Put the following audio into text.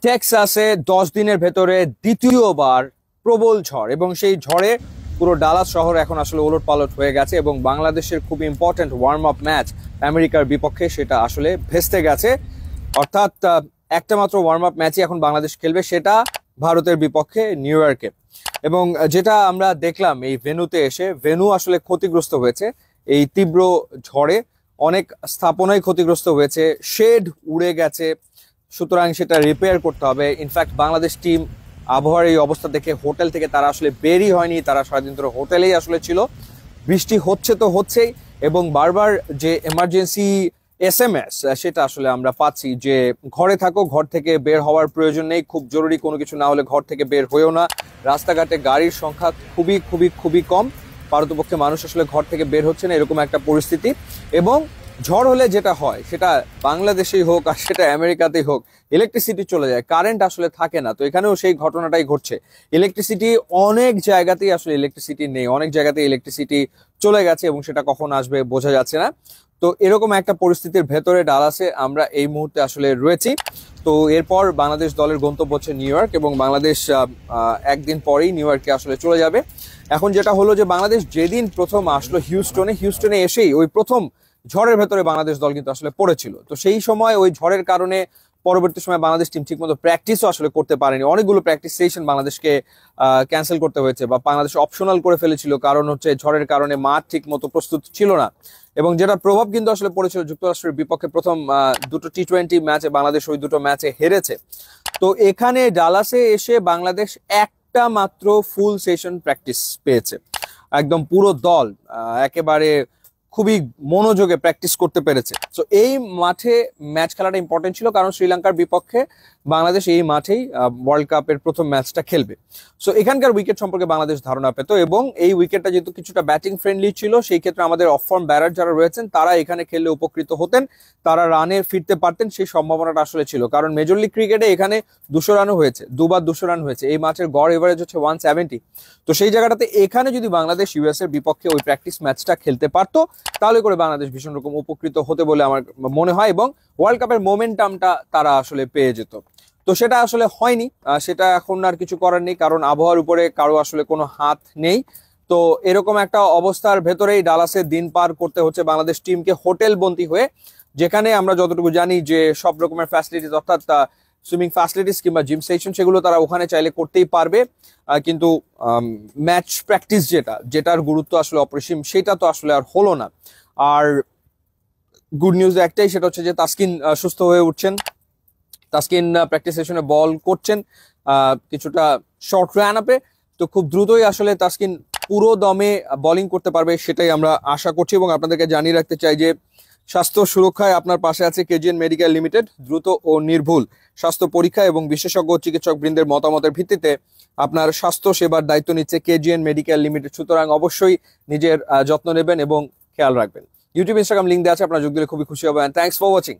টেক্সাসে 10 দিনের ভেতরে দ্বিতীয়বার প্রবল ঝড়, এবং সেই ঝড়ে পুরো ডালাস শহর এখন আসলে ওলটপালট হয়ে গেছে এবং বাংলাদেশের খুব ইম্পর্টেন্ট ওয়ার্ম আপ ম্যাচ আমেরিকার বিপক্ষে সেটা আসলে ভেস্তে গেছে। অর্থাৎ একটা মাত্র ওয়ার্ম আপ ম্যাচই এখন বাংলাদেশ খেলবে, সেটা ভারতের বিপক্ষে নিউ ইয়র্কে। এবং যেটা আমরা দেখলাম এই ভেন্যুতে এসে, ভেন্যু আসলে ক্ষতিগ্রস্ত হয়েছে এই তীব্র ঝড়ে। অনেক স্থাপনাই ক্ষতিগ্রস্ত হয়েছে, শেড উড়ে গেছে, সুতরাং সেটা রিপেয়ার করতে হবে। ইনফ্যাক্ট বাংলাদেশ টিম আবহাওয়ার এই অবস্থা দেখে হোটেল থেকে তারা আসলে বেরই হয়নি, তারা সারাদিন ধরে হোটেলেই আসলে ছিল। বৃষ্টি হচ্ছে তো হচ্ছেই, এবং বারবার যে এমার্জেন্সি এসএমএস সেটা আসলে আমরা পাচ্ছি যে ঘরে থাকো, ঘর থেকে বের হওয়ার প্রয়োজন নেই, খুব জরুরি কোনো কিছু না হলে ঘর থেকে বের হয়েও না। রাস্তাঘাটে গাড়ির সংখ্যা খুবই খুবই খুবই কম, পারতপক্ষে মানুষ আসলে ঘর থেকে বের হচ্ছে না, এরকম একটা পরিস্থিতি। এবং ঝড় হলে যেটা হয়, সেটা বাংলাদেশেই হোক আর সেটা আমেরিকাতেই হোক, ইলেকট্রিসিটি চলে যায়, কারেন্ট আসলে থাকে না। তো এখানেও সেই ঘটনাটাই ঘটছে। ইলেকট্রিসিটি অনেক জায়গাতেই আসলে ইলেকট্রিসিটি নেই, অনেক জায়গাতেই ইলেকট্রিসিটি চলে গেছে এবং সেটা কখন আসবে বোঝা যাচ্ছে না। তো এরকম একটা পরিস্থিতির ভেতরে ডালাসে আমরা এই মুহূর্তে আসলে রয়েছি। তো এরপর বাংলাদেশ দলের গন্তব্য হচ্ছে নিউ ইয়র্ক, এবং বাংলাদেশ একদিন পরেই নিউ ইয়র্কে আসলে চলে যাবে। এখন যেটা হলো যে বাংলাদেশ যেদিন প্রথম আসলো হিউস্টনে এসেই ওই প্রথম ঝড়ের ভেতরে বাংলাদেশ দল কিন্তু আসলে পড়েছিল। তো সেই সময় ওই ঝড়ের কারণে পরবর্তী সময় বাংলাদেশ টিম ঠিকমতো প্র্যাকটিসও আসলে করতে পারেনি, অনেকগুলো প্র্যাকটিস সেশন বাংলাদেশকে ক্যান্সেল করতে হয়েছে বা বাংলাদেশ অপশনাল করে ফেলেছিল, কারণ হচ্ছে ঝড়ের কারণে মাঠ ঠিক মতো প্রস্তুত ছিল না। এবং যেটা প্রভাব কিন্তু আসলে পড়েছিল যুক্তরাষ্ট্রের বিপক্ষে প্রথম দুটো টি-20 ম্যাচে বাংলাদেশ ওই দুটো ম্যাচে হেরেছে। তো এখানে ডালাসে এসে বাংলাদেশ একটা মাত্র ফুল সেশন প্র্যাকটিস পেয়েছে, একদম পুরো দল একেবারে খুবই মনোযোগে প্র্যাকটিস করতে পেরেছে। তো এই মাঠে ম্যাচ খেলাটা ইম্পর্টেন্ট ছিল, কারণ শ্রীলঙ্কার বিপক্ষে বাংলাদেশ এই মাঠেই ওয়ার্ল্ড কাপের প্রথম ম্যাচটা খেলবে। সো এখানকার উইকেট সম্পর্কে বাংলাদেশ ধারণা পেত, এবং এই উইকেটটা যেহেতু কিছুটা ব্যাটিং ফ্রেন্ডলি ছিল, সেই ক্ষেত্রে আমাদের অফ ফর্ম ব্যাটার যারা রয়েছেন তারা এখানে খেললে উপকৃত হতেন, তারা রানে ফিরতে পারতেন, সেই সম্ভাবনাটা আসলে ছিল। কারণ মেজর লিগ ক্রিকেটে এখানে 200 রানও হয়েছে, দুবার 200 রান হয়েছে, এই ম্যাচের গড় এভারেজ হচ্ছে 170। তো সেই জায়গাটাতে এখানে যদি বাংলাদেশ ইউএস এর বিপক্ষে ওই প্র্যাকটিস ম্যাচটা খেলতে পারতো, তাহলে করে বাংলাদেশ ভীষণ রকম উপকৃত হতে বলে আমার মনে হয়, এবং ওয়ার্ল্ড কাপের মোমেন্টামটা তারা আসলে পেয়ে যেত। তো সেটা আসলে হয়নি, সেটা এখন আর কিছু করার নেই, কারণ আবহাওয়ার উপরে কারো আসলে কোনো হাত নেই। তো এরকম একটা অবস্থার ভেতরেই ডালাসে দিন পার করতে হচ্ছে বাংলাদেশ টিমকে হোটেল বন্দী হয়ে, যেখানে আমরা যতটুকু জানি যে সব রকমের ফ্যাসিলিটিস, অর্থাৎ সুইমিং ফ্যাসিলিটিস কিংবা জিম সেকশন, সেগুলো তারা ওখানে চাইলে করতেই পারবে। কিন্তু ম্যাচ প্র্যাকটিস যেটার গুরুত্ব আসলে অপরিসীম, সেটা তো আসলে আর হলো না। আর গুড নিউজ একটাই, সেটা হচ্ছে যে তাসকিন সুস্থ হয়ে উঠছেন। তাসকিন প্র্যাকটিস সেশনে বল করছেন কিছুটা শর্ট রান আপে। তো খুব দ্রুতই আসলে তাসকিন পুরো দমে বোলিং করতে পারবে, সেটাই আমরা আশা করছি। এবং আপনাদেরকে জানিয়ে রাখতে চাই যে স্বাস্থ্য সুরক্ষায় আপনার পাশে আছে কেজিএন মেডিকেল লিমিটেড। দ্রুত ও নির্ভুল স্বাস্থ্য পরীক্ষা এবং বিশেষজ্ঞ চিকিৎসক বৃন্দের মতামতের ভিত্তিতে আপনার স্বাস্থ্য সেবার দায়িত্ব নিচ্ছে কেজিএন মেডিকেল লিমিটেড। সুতরাং অবশ্যই নিজের যত্ন নেবেন এবং খেয়াল রাখবেন। ইউটিউব ইনস্টাগ্রাম লিঙ্ক দেওয়া আছে, আপনারা যোগ দিলে খুবই খুশি হবেন। Thanks for watching.